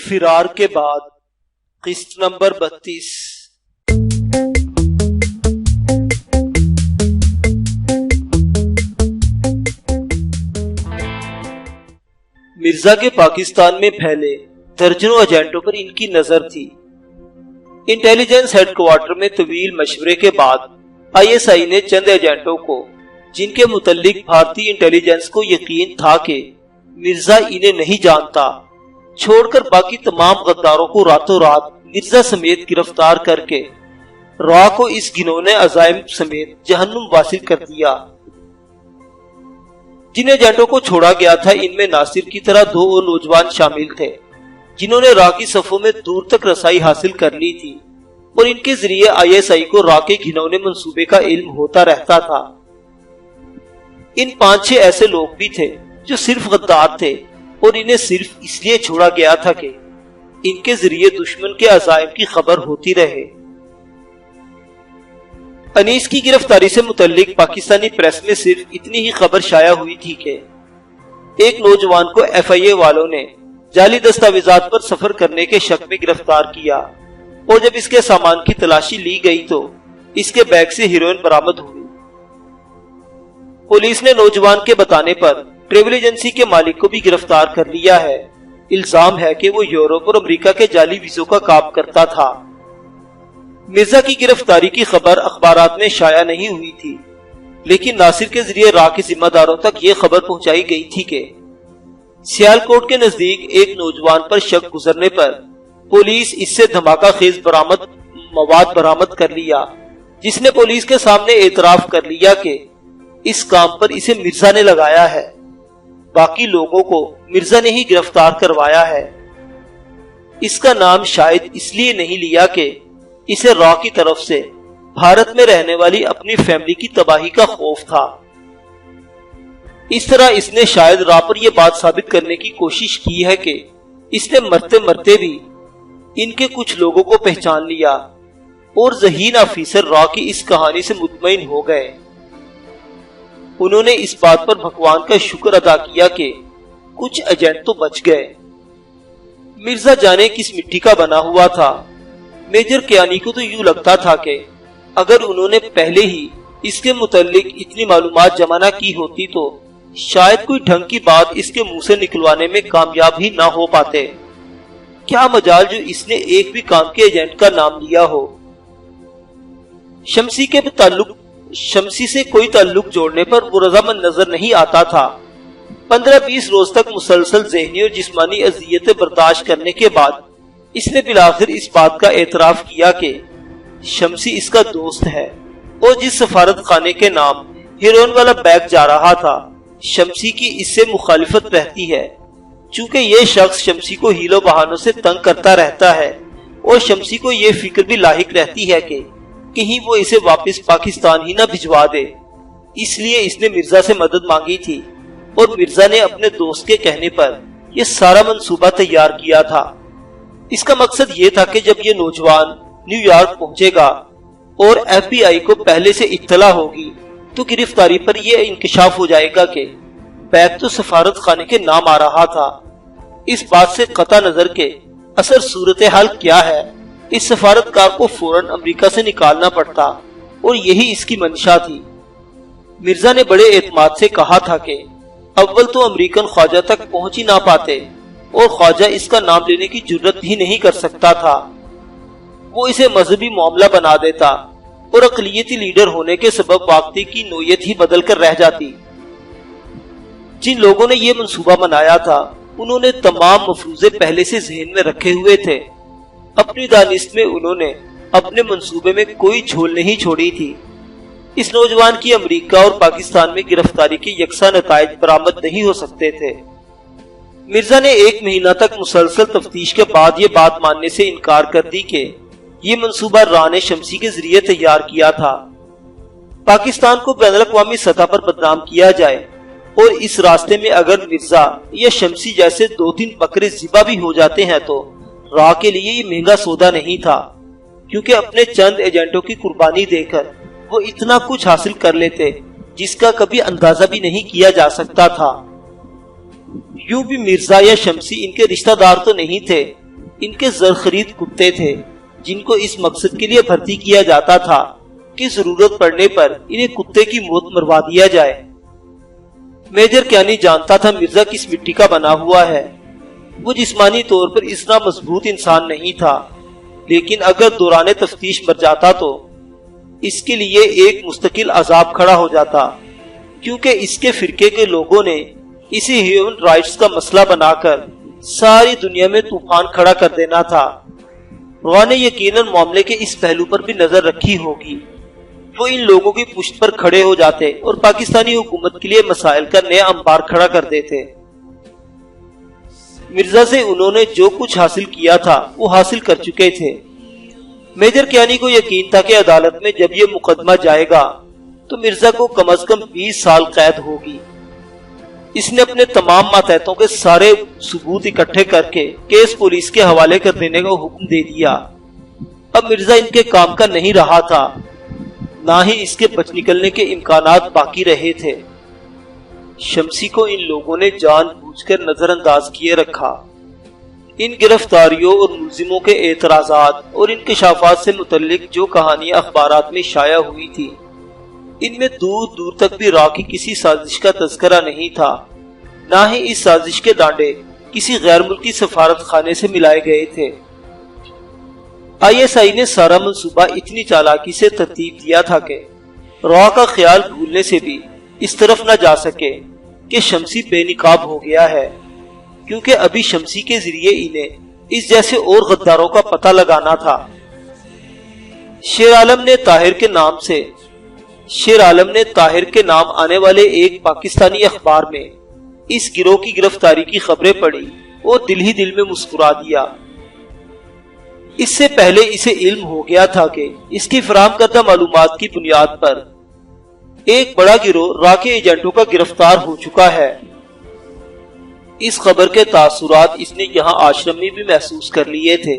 فرار کے بعد قسط نمبر 32۔ مرزا کے پاکستان میں پھیلے درجنوں ایجنٹوں پر ان کی نظر تھی۔ انٹیلیجنس ہیڈ کوارٹر میں طویل مشورے کے بعد ISI نے چند ایجنٹوں کو، جن کے متعلق بھارتی انٹیلیجنس کو یقین تھا کہ مرزا انہیں نہیں جانتا، چھوڑ کر باقی تمام غداروں کو راتوں رات مرزا سمیت گرفتار کر کے را کو اس گھنونے عزائم سمیت جہنم واصل کر دیا۔ جن ایجنٹوں کو چھوڑا گیا تھا ان میں ناصر کی طرح 2 اور نوجوان شامل تھے، جنہوں نے را کی صفوں میں دور تک رسائی حاصل کر لی تھی، اور ان کے ذریعے ISI کو را کے گھنونے منصوبے کا علم ہوتا رہتا تھا۔ ان 5-6 ایسے لوگ بھی تھے جو صرف غدار تھے، اور انہیں صرف اس لیے چھوڑا گیا تھا کہ ان کے ذریعے دشمن کے عزائم کی خبر ہوتی رہے۔ انیس کی گرفتاری سے متعلق پاکستانی پریس میں صرف اتنی ہی خبر شائع ہوئی تھی کہ ایک نوجوان کو FIA والوں نے جعلی دستاویزات پر سفر کرنے کے شک میں گرفتار کیا، اور جب اس کے سامان کی تلاشی لی گئی تو اس کے بیگ سے ہیروئن برآمد ہوئی۔ پولیس نے نوجوان کے بتانے پر ٹریول ایجنسی کے مالک کو بھی گرفتار کر لیا ہے۔ الزام ہے کہ وہ یورپ اور امریکہ کے جعلی ویزوں کا کام کرتا تھا۔ مرزا کی گرفتاری کی خبر اخبارات میں شائع نہیں ہوئی تھی، لیکن ناصر کے ذریعے را کے ذمہ داروں تک یہ خبر پہنچائی گئی تھی کہ سیالکوٹ کے نزدیک ایک نوجوان پر شک گزرنے پر پولیس اس سے دھماکہ خیز مواد برآمد کر لیا، جس نے پولیس کے سامنے اعتراف کر لیا کہ اس کام پر اسے مرزا نے لگایا ہے، باقی لوگوں کو مرزا نے ہی گرفتار کروایا ہے۔ اس کا نام شاید اس لیے نہیں لیا کہ اسے را کی طرف سے بھارت میں رہنے والی اپنی فیملی کی تباہی کا خوف تھا۔ اس طرح اس نے شاید را پر یہ بات ثابت کرنے کی کوشش کی ہے کہ اس نے مرتے مرتے بھی ان کے کچھ لوگوں کو پہچان لیا، اور ذہین آفیسر را کی اس کہانی سے مطمئن ہو گئے۔ انہوں نے اس بات پر بھگوان کا شکر ادا کیا کہ کچھ ایجنٹ تو بچ گئے۔ مرزا جانے کس مٹی کا بنا ہوا تھا۔ میجر کیانی کو تو یوں لگتا تھا کہ اگر انہوں نے پہلے ہی اس کے متعلق اتنی معلومات جمع نہ کی ہوتی تو شاید کوئی ڈھنگ کی بات اس کے منہ سے نکلوانے میں کامیاب ہی نہ ہو پاتے۔ کیا مجال جو اس نے ایک بھی کام کے ایجنٹ کا نام لیا ہو۔ شمسی سے کوئی تعلق جوڑنے پر وہ رضامند نظر نہیں آتا تھا۔ 15-20 روز تک مسلسل ذہنی اور جسمانی اذیتیں برداشت کرنے کے بعد اس نے بالآخر اس بات کا اعتراف کیا کہ شمسی اس کا دوست ہے، اور جس سفارت خانے کے نام ہیروئن والا بیگ جا رہا تھا، شمسی کی اس سے مخالفت رہتی ہے، چونکہ یہ شخص شمسی کو ہیلوں بہانوں سے تنگ کرتا رہتا ہے، اور شمسی کو یہ فکر بھی لاحق رہتی ہے کہ کہیں وہ اسے واپس پاکستان ہی نہ بھجوا دے۔ اس لیے اس نے مرزا سے مدد مانگی تھی، اور مرزا نے اپنے دوست کے کہنے پر یہ سارا منصوبہ تیار کیا تھا۔ اس کا مقصد یہ تھا کہ جب یہ نوجوان نیو یارک پہنچے گا اور FBI کو پہلے سے اطلاع ہوگی تو گرفتاری پر یہ انکشاف ہو جائے گا کہ بیگ تو سفارت خانے کے نام آ رہا تھا۔ اس بات سے قطع نظر کے اثر صورتحال کیا ہے، اس سفارتکار کو فوراً امریکہ سے نکالنا پڑتا، اور یہی اس کی منشا تھی۔ مرزا نے بڑے اعتماد سے کہا تھا کہ اول تو امریکن خواجہ تک پہنچ ہی نہ پاتے، اور خواجہ اس کا نام لینے کی جرت بھی نہیں کر سکتا تھا۔ وہ اسے مذہبی معاملہ بنا دیتا، اور اقلیتی لیڈر ہونے کے سبب واقعے کی نوعیت ہی بدل کر رہ جاتی۔ جن لوگوں نے یہ منصوبہ بنایا تھا انہوں نے تمام مفروضے پہلے سے ذہن میں رکھے ہوئے تھے۔ اپنی دانست میں انہوں نے اپنے منصوبے میں کوئی جھول نہیں چھوڑی تھی۔ اس نوجوان کی امریکہ اور پاکستان میں گرفتاری کے یکساں نتائج برآمد نہیں ہو سکتے تھے۔ مرزا نے 1 مہینہ تک مسلسل تفتیش کے بعد یہ بات ماننے سے انکار کر دی کہ یہ منصوبہ را نے شمسی کے ذریعے تیار کیا تھا۔ پاکستان کو بین الاقوامی سطح پر بدنام کیا جائے، اور اس راستے میں اگر مرزا یا شمسی جیسے 2-3 بکرے ذبح بھی ہو جاتے ہیں تو را کے لیے یہ مہنگا سودا نہیں تھا، کیونکہ اپنے چند ایجنٹوں کی قربانی دے کر وہ اتنا کچھ حاصل کر لیتے جس کا کبھی اندازہ بھی نہیں کیا جا سکتا تھا۔ یوں بھی مرزا یا شمسی ان کے رشتہ دار تو نہیں تھے، ان کے زرخرید کتے تھے جن کو اس مقصد کے لیے بھرتی کیا جاتا تھا کہ ضرورت پڑنے پر انہیں کتے کی موت مروا دیا جائے۔ میجر کیانی جانتا تھا مرزا کس مٹی کا بنا ہوا ہے۔ وہ جسمانی طور پر اتنا مضبوط انسان نہیں تھا، لیکن اگر دوران تفتیش مر جاتا تو اس کے لیے ایک مستقل عذاب کھڑا ہو جاتا، کیونکہ اس کے فرقے کے لوگوں نے اسی ہیومن رائٹس کا مسئلہ بنا کر ساری دنیا میں طوفان کھڑا کر دینا تھا۔ روا نے یقیناً معاملے کے اس پہلو پر بھی نظر رکھی ہوگی۔ وہ ان لوگوں کی پشت پر کھڑے ہو جاتے اور پاکستانی حکومت کے لیے مسائل کا نیا انبار کھڑا کر دیتے۔ مرزا سے انہوں نے جو کچھ حاصل کیا تھا وہ حاصل کر چکے تھے۔ میجر کیانی کو یقین تھا کہ عدالت میں جب یہ مقدمہ جائے گا تو مرزا کو کم از کم 20 سال قید ہوگی۔ اس نے اپنے تمام ماتحتوں کے سارے ثبوت اکٹھے کر کے کیس پولیس کے حوالے کر دینے کا حکم دے دیا۔ اب مرزا ان کے کام کا نہیں رہا تھا، نہ ہی اس کے بچ نکلنے کے امکانات باقی رہے تھے۔ شمسی کو ان لوگوں نے جان بوجھ کر نظر انداز کیے رکھا۔ ان گرفتاریوں اور ملزموں کے اعتراضات اور انکشافات سے متعلق جو کہانیاں اخبارات میں شائع ہوئی تھی، ان میں دور دور تک بھی را کی کسی سازش کا تذکرہ نہیں تھا، نہ ہی اس سازش کے ڈانڈے کسی غیر ملکی سفارت خانے سے ملائے گئے تھے۔ ISI نے سارا منصوبہ اتنی چالاکی سے ترتیب دیا تھا کہ را کا خیال بھولنے سے بھی اس طرف نہ جا سکے کہ شمسی بے نقاب ہو گیا ہے، کیونکہ ابھی شمسی کے ذریعے انہیں اس جیسے اور غداروں کا پتہ لگانا تھا۔ شیر عالم نے طاہر کے نام آنے والے ایک پاکستانی اخبار میں اس گروہ کی گرفتاری کی خبریں پڑھی اور دل ہی دل میں مسکرا دیا۔ اس سے پہلے اسے علم ہو گیا تھا کہ اس کی فراہم کردہ معلومات کی بنیاد پر ایک بڑا گروہ را کے ایجنٹوں کا گرفتار ہو چکا ہے۔ اس خبر کے تاثرات اس نے یہاں آشرم میں بھی محسوس کر لیے تھے۔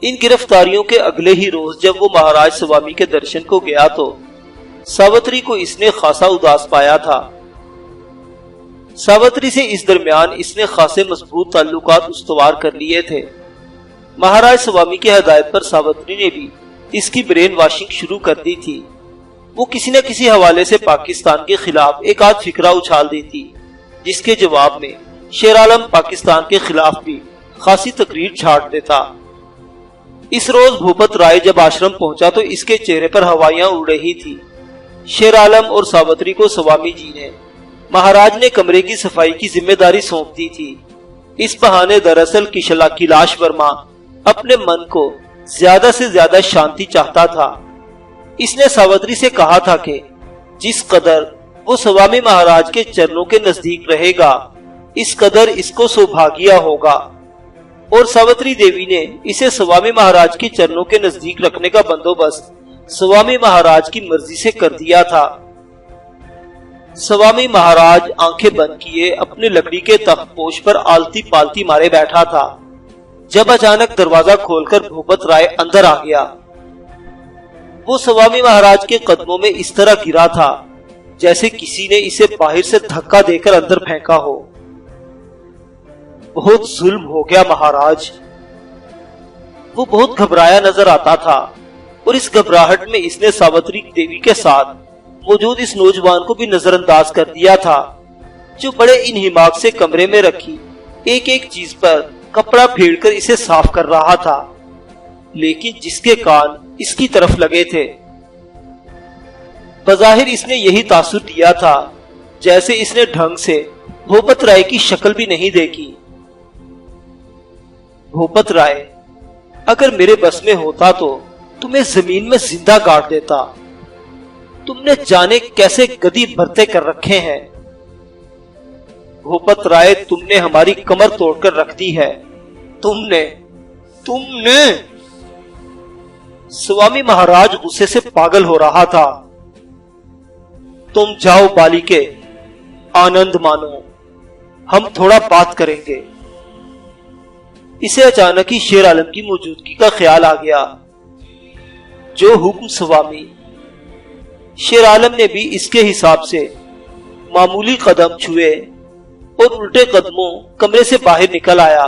ان گرفتاریوں کے اگلے ہی روز جب وہ مہاراج سوامی کے درشن کو گیا تو ساوتری کو اس نے خاصا اداس پایا تھا۔ ساوتری سے اس درمیان اس نے خاصے مضبوط تعلقات استوار کر لیے تھے۔ مہاراج سوامی کی ہدایت پر ساوتری نے بھی اس کی برین واشنگ شروع کر دی تھی۔ وہ کسی نہ کسی حوالے سے پاکستان کے خلاف ایک آدھ فکرہ اچھال دیتی، جس کے جواب میں شیر عالم پاکستان کے خلاف بھی خاصی تقریر چھاڑ دیتا۔ اس روز بھوپت رائے جب آشرم پہنچا تو اس کے چہرے پر ہوائیاں اڑ رہی تھی۔ شیر عالم اور ساوتری کو سوامی جی نے مہاراج نے کمرے کی صفائی کی ذمہ داری سونپ دی تھی۔ اس بہانے دراصل کیلاش ورما اپنے من کو زیادہ سے زیادہ شانتی چاہتا تھا۔ اس نے ساوتری سے کہا تھا کہ جس قدر وہ سوامی مہاراج کے چرنوں کے نزدیک رہے گا اس قدر اس کو سوبھاگیہ ہوگا، اور ساوتری دیوی نے اسے سوامی مہاراج کے چرنوں کے نزدیک رکھنے کا بندوبست سوامی مہاراج کی مرضی سے کر دیا تھا۔ سوامی مہاراج آنکھیں بند کیے اپنے لکڑی کے تخت پوش پر آلتی پالتی مارے بیٹھا تھا جب اچانک دروازہ کھول کر بھوپت رائے اندر آ گیا۔ وہ سوامی مہاراج کے قدموں میں اس طرح گرا تھا جیسے کسی نے اسے باہر سے دھکا دے کر اندر پھینکا ہو۔ بہت ظلم ہو گیا مہاراج۔ وہ بہت گھبرایا نظر آتا تھا، اور اس گھبراہٹ میں اس نے ساوتری دیوی کے ساتھ موجود اس نوجوان کو بھی نظر انداز کر دیا تھا، جو بڑے انہماک سے کمرے میں رکھی ایک ایک چیز پر کپڑا پھیڑ کر اسے صاف کر رہا تھا، لیکن جس کے کان اس کی طرف لگے تھے۔ بظاہر اس نے یہی تاثر دیا تھا جیسے اس نے ڈھنگ سے بھوپت رائے کی شکل بھی نہیں دیکھی۔ بھوپت رائے، اگر میرے بس میں ہوتا تو تمہیں زمین میں زندہ گاڑ دیتا۔ تم نے جانے کیسے گدی بھرتے کر رکھے ہیں۔ بھوپت رائے، تم نے ہماری کمر توڑ کر رکھ دی ہے۔ تم نے سوامی مہاراج غصے سے پاگل ہو رہا تھا۔ تم جاؤ بالیکے، آنند مانو، ہم تھوڑا بات کریں گے۔ اسے اچانک ہی شیر عالم کی موجودگی کا خیال آ گیا۔ جو حکم سوامی۔ شیر عالم نے بھی اس کے حساب سے معمولی قدم چھوئے اور الٹے قدموں کمرے سے باہر نکل آیا۔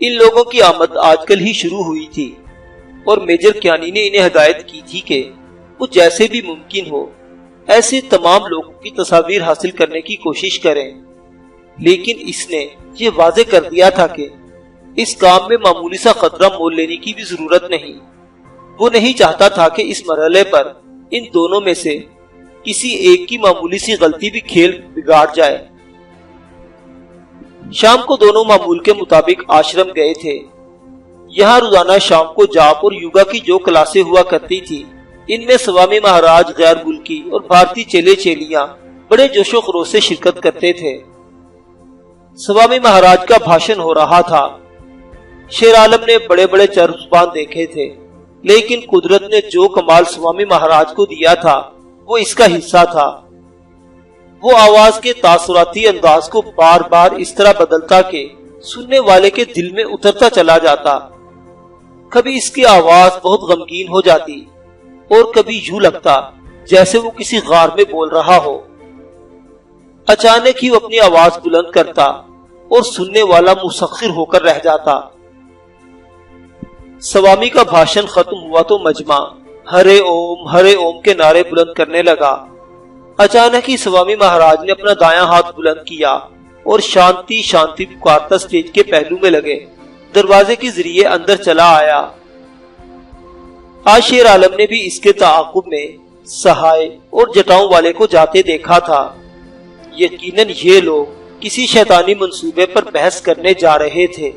ان لوگوں کی آمد آج کل ہی شروع ہوئی تھی اور میجر کیانی نے انہیں ہدایت کی تھی کہ وہ جیسے بھی ممکن ہو ایسے تمام لوگوں کی تصاویر حاصل کرنے کی کوشش کریں، لیکن اس نے یہ واضح کر دیا تھا کہ اس کام میں معمولی سا خطرہ مول لینے کی بھی ضرورت نہیں۔ وہ نہیں چاہتا تھا کہ اس مرحلے پر ان دونوں میں سے کسی ایک کی معمولی سی غلطی بھی کھیل بگاڑ جائے۔ شام کو دونوں معمول کے مطابق آشرم گئے تھے۔ یہاں روزانہ شام کو جاپ اور یوگا کی جو کلاسیں ہوا کرتی تھی، ان میں سوامی مہاراج، غیر ملکی اور بھارتی چیلے چیلیاں بڑے جوش و خروش سے شرکت کرتے تھے۔ سوامی مہاراج کا بھاشن ہو رہا تھا۔ شیر عالم نے بڑے بڑے چرب زبان دیکھے تھے، لیکن قدرت نے جو کمال سوامی مہاراج کو دیا تھا وہ اس کا حصہ تھا۔ وہ آواز کے تاثراتی انداز کو بار بار اس طرح بدلتا کہ سننے والے کے دل میں اترتا چلا جاتا۔ کبھی اس کی آواز بہت غمگین ہو جاتی اور کبھی یوں لگتا جیسے وہ کسی غار میں بول رہا ہو۔ اچانک ہی وہ اپنی آواز بلند کرتا اور سننے والا مسخر ہو کر رہ جاتا۔ سوامی کا بھاشن ختم ہوا تو مجمع ہرے اوم کے نعرے بلند کرنے لگا۔ اچانک ہی سوامی مہاراج نے اپنا دایاں ہاتھ بلند کیا اور شانتی شانتی پکارتا سٹیج کے پہلو میں لگے دروازے کے ذریعے اندر چلا آیا۔ آج شیر عالم نے بھی اس کے تعاقب میں سہائے اور جٹاؤں والے کو جاتے دیکھا تھا۔ یقیناً یہ لوگ کسی شیطانی منصوبے پر بحث کرنے جا رہے تھے۔